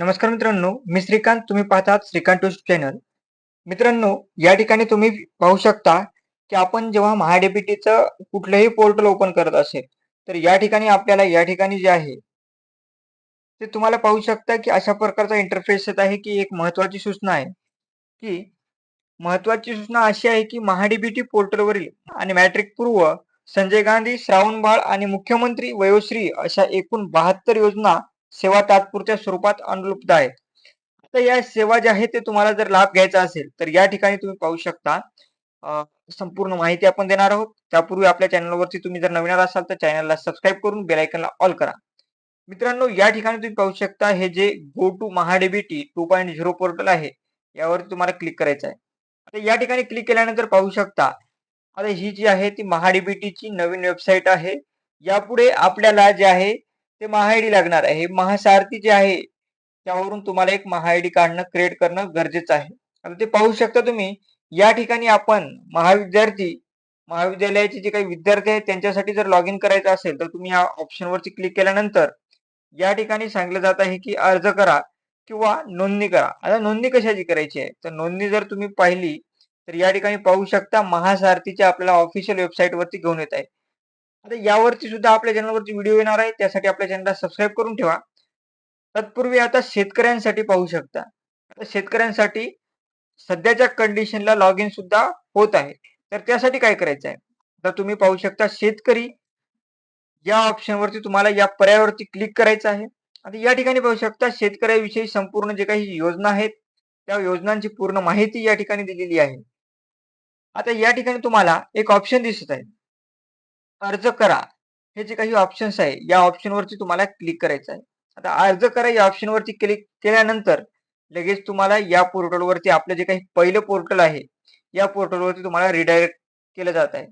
नमस्कार मित्रांनो, मी श्रीकांत. तुम्ही पाहतात श्रीकांत ट्यूब चॅनल. मित्रांनो, या ठिकाणी तुम्ही पाहू शकता, की आपण जेव्हा महाडीबीटीचं कुठलंही पोर्टल ओपन करत असेल, तर या ठिकाणी आपल्याला या ठिकाणी जे आहे, ते तुम्हाला पाहू शकता, की अशा प्रकारचा इंटरफेस येत आहे, की एक महत्त्वाची सूचना आहे, की महत्त्वाची सूचना अशी आहे, की महाडीबीटी पोर्टलवरील आणि मॅट्रिक पूर्व, संजय गांधी, श्रावण बाळ आणि मुख्यमंत्री वयोश्री अशा एकूण 72 योजना सेवा तात्पुरत्या स्वरूपात अनुपलब्ध आहेत. तर या सेवा ज्या आहेत ते तुम्हाला जर लाभ घ्यायचा असेल, तर या ठिकाणी तुम्ही पाहू शकता अ, संपूर्ण माहिती आपण देणार आहोत. त्यापूर्वी आपल्या चॅनलवरती तुम्ही जर नवीन असाल तर चॅनलला सबस्क्राईब करून बेल आयकॉनला ऑल करा. मित्रांनो, या ठिकाणी तुम्ही पाहू शकता हे जे गो टू महाडीबीटी 2.0 पोर्टल आहे, यावरती तुम्हाला क्लिक करायचं आहे. आता या ठिकाणी क्लिक केल्यानंतर पाहू शकता, आता ही जी आहे ती महाडीबीटीची नवीन वेबसाईट आहे. यापुढे आपल्याला जे आहे ते महाआयडी लागणार आहे. महासारथी जे आहे त्यावरून तुम्हाला एक महाआयडी काढणं, क्रिएट करणं गरजेचं आहे. आता ते पाहू शकता तुम्ही या ठिकाणी आपण महाविद्यालयाचे जे काही विद्यार्थी आहेत त्यांच्यासाठी जर लॉग इन करायचं असेल, तर तुम्ही या ऑप्शनवरती क्लिक केल्यानंतर या ठिकाणी सांगितलं जात आहे, की अर्ज करा किंवा नोंदणी करा. आता नोंदणी कशाची करायची आहे? तर नोंदणी जर तुम्ही पाहिली, तर या ठिकाणी पाहू शकता महासारथीच्या आपल्याला ऑफिशियल वेबसाईटवरती घेऊन येत आहे. आता यावरती सुद्धा आपल्या चॅनलवरती व्हिडिओ येणार आहे. त्यासाठी आपल्या चॅनलला सबस्क्राईब करून ठेवा. तत्पूर्वी आता शेतकऱ्यांसाठी पाहू शकता. आता शेतकऱ्यांसाठी सध्याच्या कंडिशनला लॉग इन सुद्धा होत आहे. तर त्यासाठी काय करायचं आहे? तर तुम्ही पाहू शकता शेतकरी या ऑप्शनवरती तुम्हाला या पर्यायावरती क्लिक करायचं आहे. आता या ठिकाणी पाहू शकता शेतकऱ्याविषयी संपूर्ण जे काही योजना आहेत, त्या योजनांची पूर्ण माहिती या ठिकाणी दिलेली आहे. आता या ठिकाणी तुम्हाला एक ऑप्शन दिसत आहे. अर्ज करा. हे जे काही ऑप्शन्स आहे, या ऑप्शनवरती तुम्हाला क्लिक करायचं आहे. आता अर्ज करा या ऑप्शनवरती क्लिक केल्यानंतर लगेच तुम्हाला या पोर्टलवरती आपलं जे काही पहिलं पोर्टल आहे, या पोर्टलवरती तुम्हाला रिडायरेक्ट केलं जात आहे.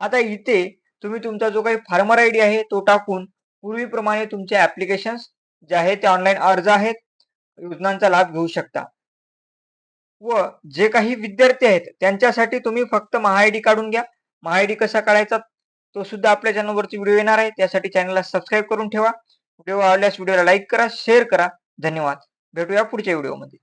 आता इथे तुम्ही तुमचा जो काही फार्मर आयडी आहे तो टाकून पूर्वीप्रमाणे तुमचे ॲप्लिकेशन्स जे आहेत ते ऑनलाईन अर्ज आहेत, योजनांचा लाभ घेऊ शकता. व जे काही विद्यार्थी आहेत त्यांच्यासाठी तुम्ही फक्त महाआयडी काढून घ्या. महाआयडी कसा काढायचा तो सुद्धा आपल्या चॅनलवरती व्हिडिओ येणार आहे. त्यासाठी चॅनलला सबस्क्राईब करून ठेवा. व्हिडिओ आवडल्यास व्हिडिओला लाईक करा, शेअर करा. धन्यवाद. भेटूया पुढच्या व्हिडिओमध्ये.